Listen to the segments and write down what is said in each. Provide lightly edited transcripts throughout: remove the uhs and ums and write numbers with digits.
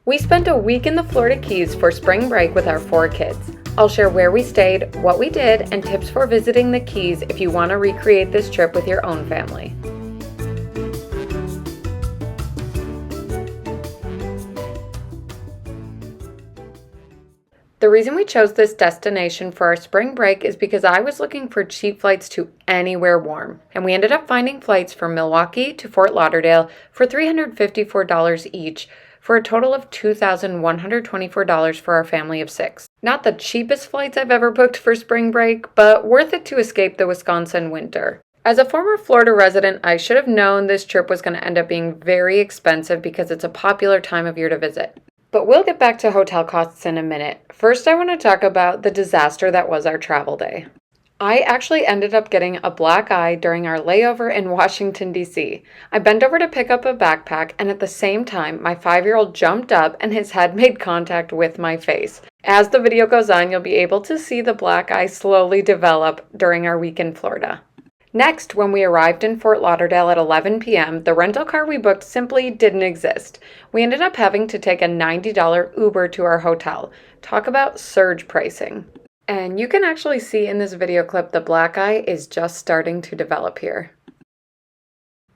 We spent a week in the Florida Keys for spring break with our 4 kids. I'll share where we stayed, what we did, and tips for visiting the Keys if you want to recreate this trip with your own family. The reason we chose this destination for our spring break is because I was looking for cheap flights to anywhere warm, and we ended up finding flights from Milwaukee to Fort Lauderdale for $354 each, for a total of $2,124 for our family of 6. Not the cheapest flights I've ever booked for spring break, but worth it to escape the Wisconsin winter. As a former Florida resident, I should have known this trip was going to end up being very expensive because it's a popular time of year to visit. But we'll get back to hotel costs in a minute. First, I want to talk about the disaster that was our travel day. I actually ended up getting a black eye during our layover in Washington, D.C. I bent over to pick up a backpack, and at the same time, my 5-year-old jumped up and his head made contact with my face. As the video goes on, you'll be able to see the black eye slowly develop during our week in Florida. Next, when we arrived in Fort Lauderdale at 11 p.m., the rental car we booked simply didn't exist. We ended up having to take a $90 Uber to our hotel. Talk about surge pricing. And you can actually see in this video clip the black eye is just starting to develop here.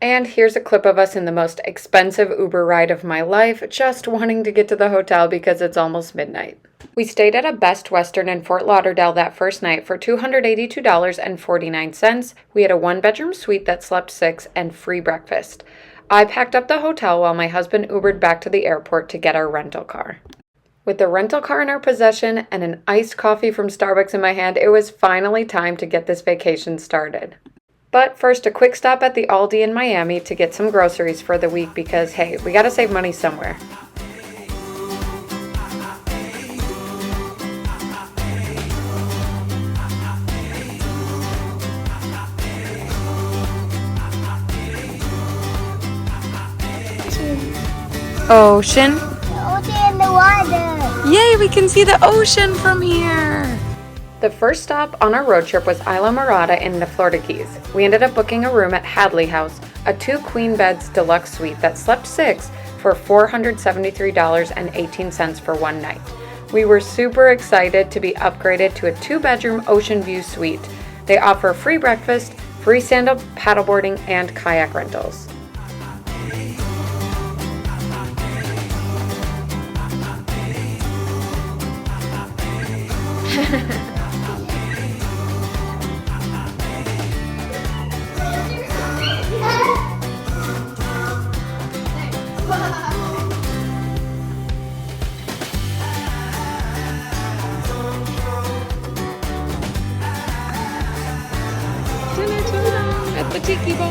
And here's a clip of us in the most expensive Uber ride of my life, just wanting to get to the hotel because it's almost midnight. We stayed at a Best Western in Fort Lauderdale that first night for $282.49. We had a 1-bedroom suite that slept 6 and free breakfast. I packed up the hotel while my husband Ubered back to the airport to get our rental car. With the rental car in our possession and an iced coffee from Starbucks in my hand, it was finally time to get this vacation started. But first, a quick stop at the Aldi in Miami to get some groceries for the week because, hey, we gotta save money somewhere. Ocean. Ocean in the water. Yay, we can see the ocean from here. The first stop on our road trip was Islamorada in the Florida Keys. We ended up booking a room at Hadley House, a 2-queen beds deluxe suite that slept 6 for $473.18 for one night. We were super excited to be upgraded to a 2-bedroom ocean view suite. They offer free breakfast, free stand-up paddleboarding, and kayak rentals. At the tiki bar.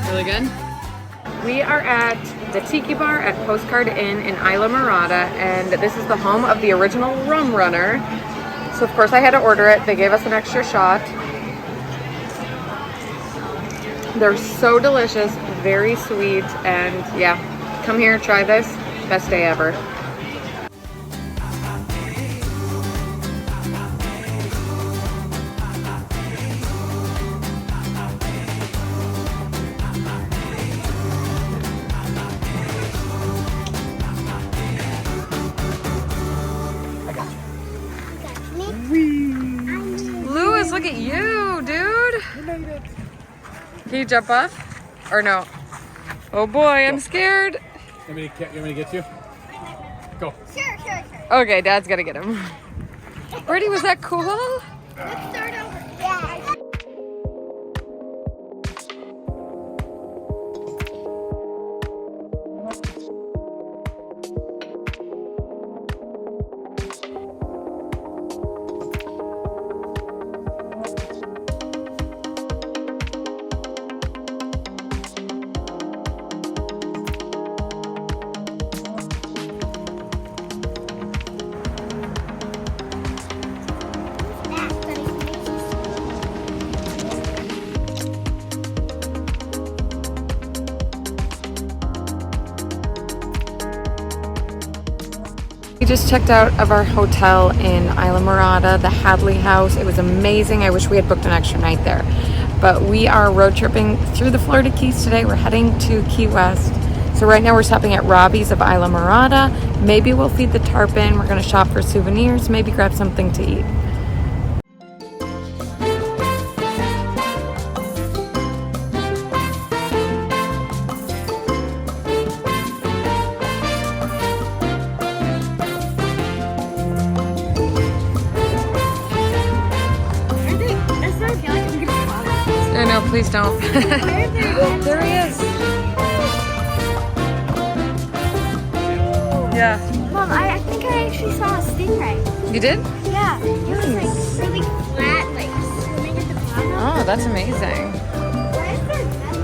Really good? We are at the Tiki Bar at Postcard Inn in Islamorada, and this is the home of the original rum runner. So of course I had to order it. They gave us an extra shot. They're so delicious, very sweet, and yeah, come here, try this. Best day ever. Lewis, look at you, dude. You made it. Can you jump off? Or no? Oh boy, I'm scared. You want me to get you? Go. Sure. Okay, Dad's gonna get him. Brady, was that cool? Let's start over. Yeah. We just checked out of our hotel in Islamorada, the Hadley House. It was amazing. I wish we had booked an extra night there. but we are road tripping through the Florida Keys today. We're heading to Key West. So right now we're stopping at Robbie's of Islamorada. Maybe we'll feed the tarpon. We're gonna shop for souvenirs, maybe grab something to eat. No, please don't. There he is. Yeah. Mom, I think I actually saw a stingray. You did? Yeah. It was like really flat, like swimming at the bottom. Oh, that's amazing. Why is there nets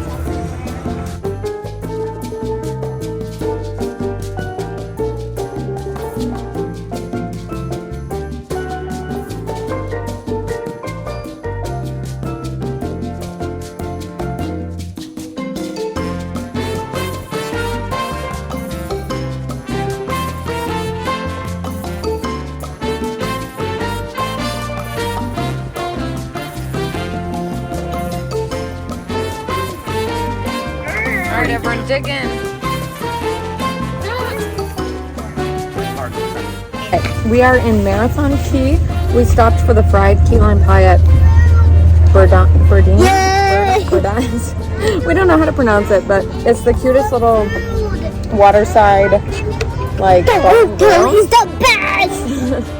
All right, everyone, dig in. We are in Marathon Key. We stopped for the fried key lime pie at Burdines. We don't know how to pronounce it, but it's the cutest little waterside, like, He's the best!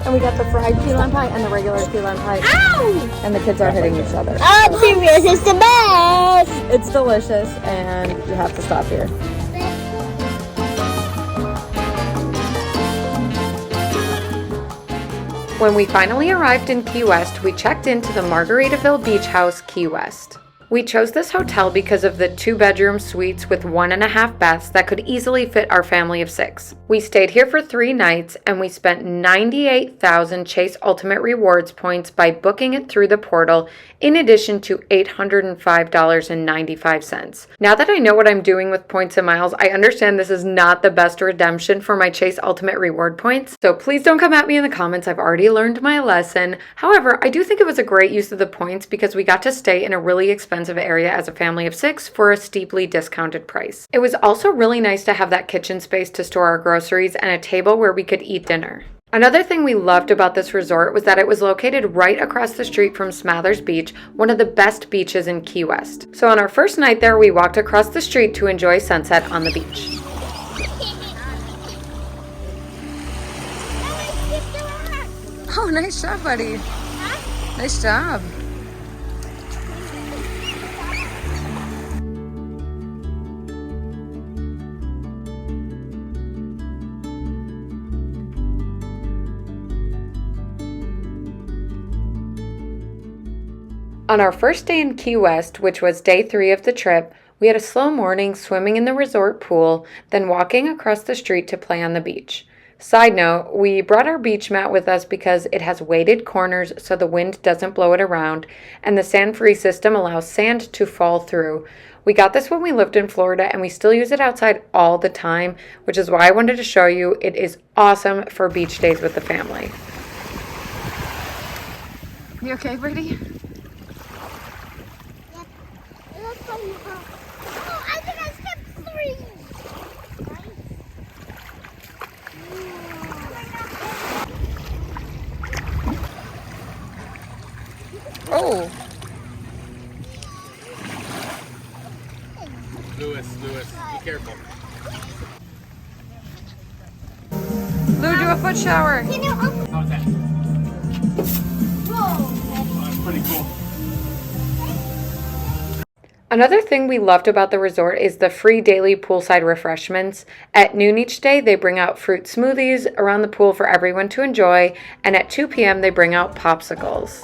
and we got the fried key lime pie and the regular key lime pie. Ow! And the kids are hitting each other. I'm serious, it's the best! It's delicious, and you have to stop here. When we finally arrived in Key West, we checked into the Margaritaville Beach House, Key West. We chose this hotel because of the 2-bedroom suites with 1.5 baths that could easily fit our family of 6. We stayed here for 3 nights and we spent 98,000 Chase Ultimate Rewards points by booking it through the portal, in addition to $805.95. Now that I know what I'm doing with points and miles, I understand this is not the best redemption for my Chase Ultimate Reward points, so please don't come at me in the comments. I've already learned my lesson. However, I do think it was a great use of the points because we got to stay in a really expensive area as a family of 6 for a steeply discounted price. It was also really nice to have that kitchen space to store our groceries and a table where we could eat dinner. Another thing we loved about this resort was that it was located right across the street from Smathers Beach, one of the best beaches in Key West. So on our first night there, we walked across the street to enjoy sunset on the beach. Oh, nice job, buddy. Nice job. On our first day in Key West, which was day 3 of the trip, we had a slow morning swimming in the resort pool, then walking across the street to play on the beach. Side note, we brought our beach mat with us because it has weighted corners so the wind doesn't blow it around, and the sand-free system allows sand to fall through. We got this when we lived in Florida and we still use it outside all the time, which is why I wanted to show you. It is awesome for beach days with the family. You okay, Brady? Oh, I think I skipped 3. Oh. Lewis, be careful. Lou, do a foot shower. Can you open? How's that? Whoa. Oh, that's pretty cool. Another thing we loved about the resort is the free daily poolside refreshments. At noon each day, they bring out fruit smoothies around the pool for everyone to enjoy, and at 2 p.m. they bring out popsicles.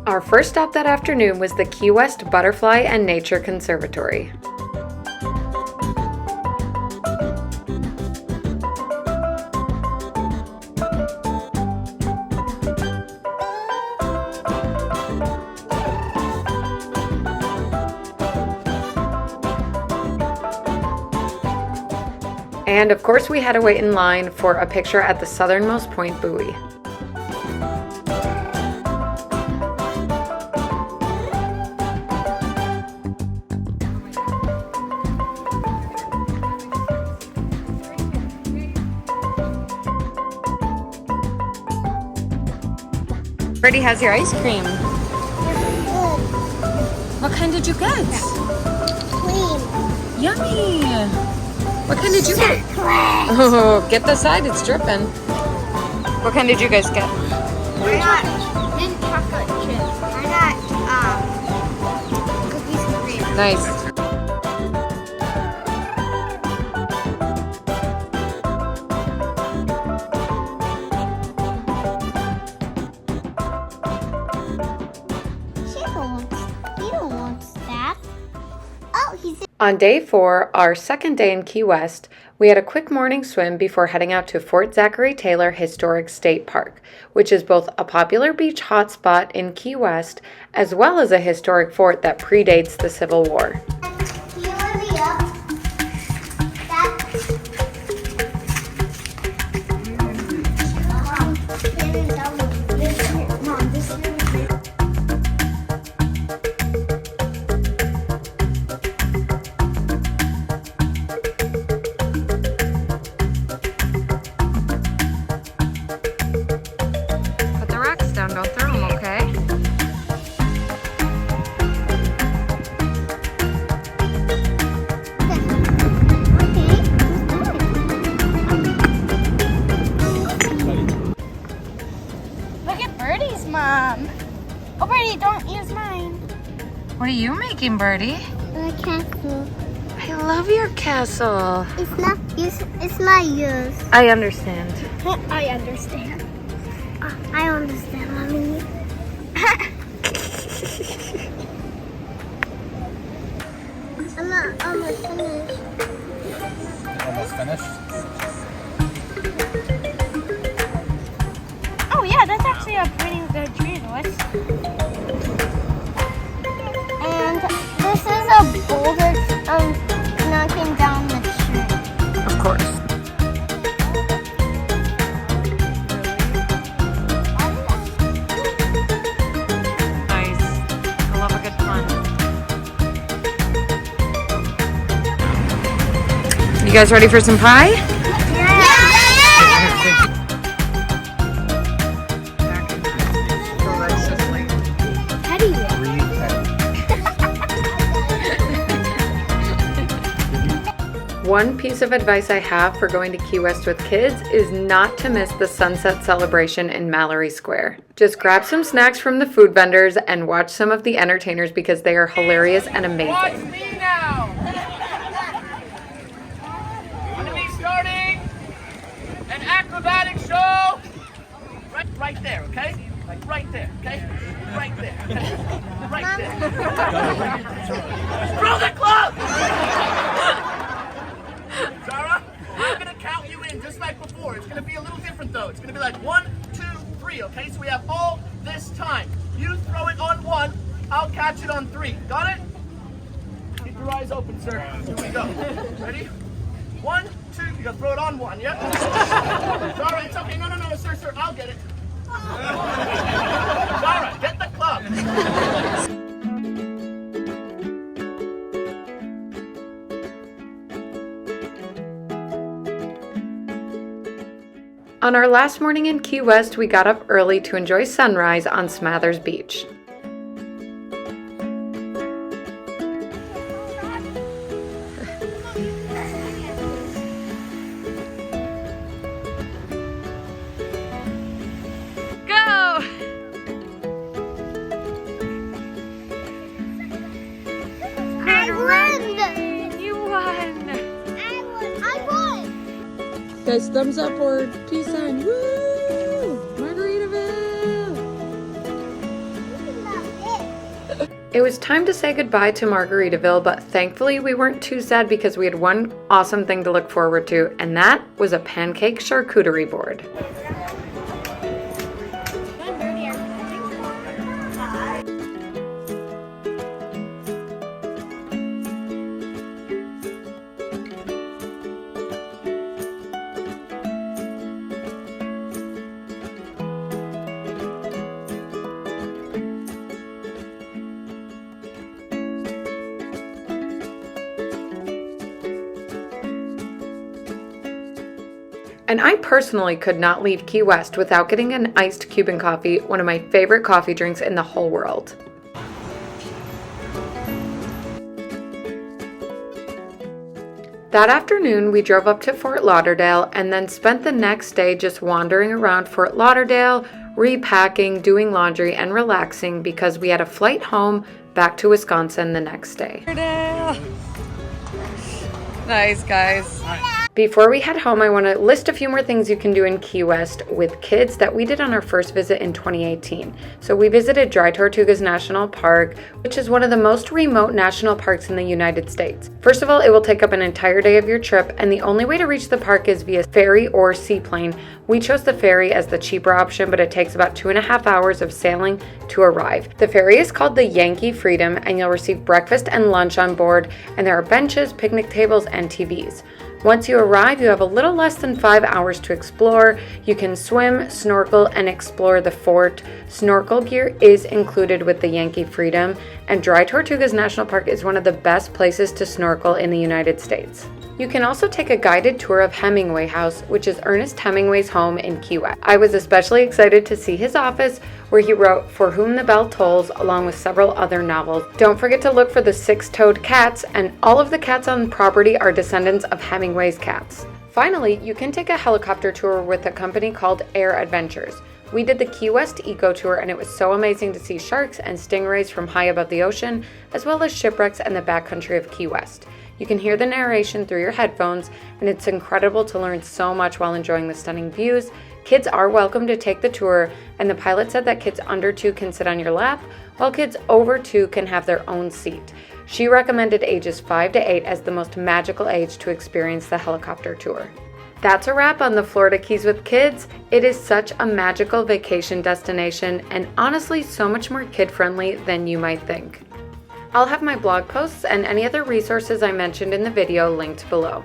Our first stop that afternoon was the Key West Butterfly and Nature Conservatory. And of course we had to wait in line for a picture at the southernmost point buoy. Birdie has your ice cream. What kind did you get? Cream. Yummy! What kind did you get? Oh, get the side, it's dripping. What kind did you guys get? I got mint chocolate chips. I got cookies and cream. Nice. You don't want that. Oh, he's On day 4, our second day in Key West, we had a quick morning swim before heading out to Fort Zachary Taylor Historic State Park, which is both a popular beach hotspot in Key West as well as a historic fort that predates the Civil War. Can you let me up? Mom, this is Put the rocks down, don't throw them, okay? Look at Birdie's mom. Oh, Birdie, don't use mine. What are you making, Birdie? The castle. I love your castle. It's not use. It's not use. I understand. I understand. I understand, mommy. I'm almost finished. Almost finished. Oh yeah, that's actually a pretty good tree, Louis. And this is a boulder knocking down the tree. Of course. Nice. I love a good pun. You guys ready for some pie? One piece of advice I have for going to Key West with kids is not to miss the sunset celebration in Mallory Square. Just grab some snacks from the food vendors and watch some of the entertainers because they are hilarious and amazing. Watch me now. Going to be starting an acrobatic show. Right there, okay? Like right there, okay? Right there, okay? Right there. Throw the club! Zara, I'm gonna count you in just like before. It's gonna be a little different though. It's gonna be like 1, 2, 3, okay? So we have all this time. You throw it on 1, I'll catch it on 3. Got it? Keep your eyes open, sir. Here we go. Ready? 1, 2, you gotta throw it on 1, yep? Zara, it's okay. No, sir, I'll get it. Zara, get the club. On our last morning in Key West, we got up early to enjoy sunrise on Smathers Beach. Go! I won! You won! I won! Guys, thumbs up or peace sign. Woo! Margaritaville! It was time to say goodbye to Margaritaville, but thankfully we weren't too sad because we had one awesome thing to look forward to, and that was a pancake charcuterie board. And I personally could not leave Key West without getting an iced Cuban coffee, one of my favorite coffee drinks in the whole world. That afternoon, we drove up to Fort Lauderdale and then spent the next day just wandering around Fort Lauderdale, repacking, doing laundry, and relaxing because we had a flight home back to Wisconsin the next day. Nice, guys. Before we head home, I want to list a few more things you can do in Key West with kids that we did on our first visit in 2018. So we visited Dry Tortugas National Park, which is one of the most remote national parks in the United States. First of all, it will take up an entire day of your trip, and the only way to reach the park is via ferry or seaplane. We chose the ferry as the cheaper option, but it takes about 2.5 hours of sailing to arrive. The ferry is called the Yankee Freedom, and you'll receive breakfast and lunch on board, and there are benches, picnic tables, and TVs. Once you arrive, you have a little less than 5 hours to explore. You can swim, snorkel, and explore the fort. Snorkel gear is included with the Yankee Freedom, and Dry Tortugas National Park is one of the best places to snorkel in the United States. You can also take a guided tour of Hemingway House, which is Ernest Hemingway's home in Key West. I was especially excited to see his office, where he wrote For Whom the Bell Tolls, along with several other novels. Don't forget to look for the 6-toed cats, and all of the cats on the property are descendants of Hemingway's cats. Finally, you can take a helicopter tour with a company called Air Adventures. We did the Key West Eco Tour, and it was so amazing to see sharks and stingrays from high above the ocean, as well as shipwrecks and the backcountry of Key West. You can hear the narration through your headphones, and it's incredible to learn so much while enjoying the stunning views. Kids are welcome to take the tour, and the pilot said that kids under 2 can sit on your lap, while kids over 2 can have their own seat. She recommended ages 5 to 8 as the most magical age to experience the helicopter tour. That's a wrap on the Florida Keys with kids. It is such a magical vacation destination, and honestly so much more kid-friendly than you might think. I'll have my blog posts and any other resources I mentioned in the video linked below.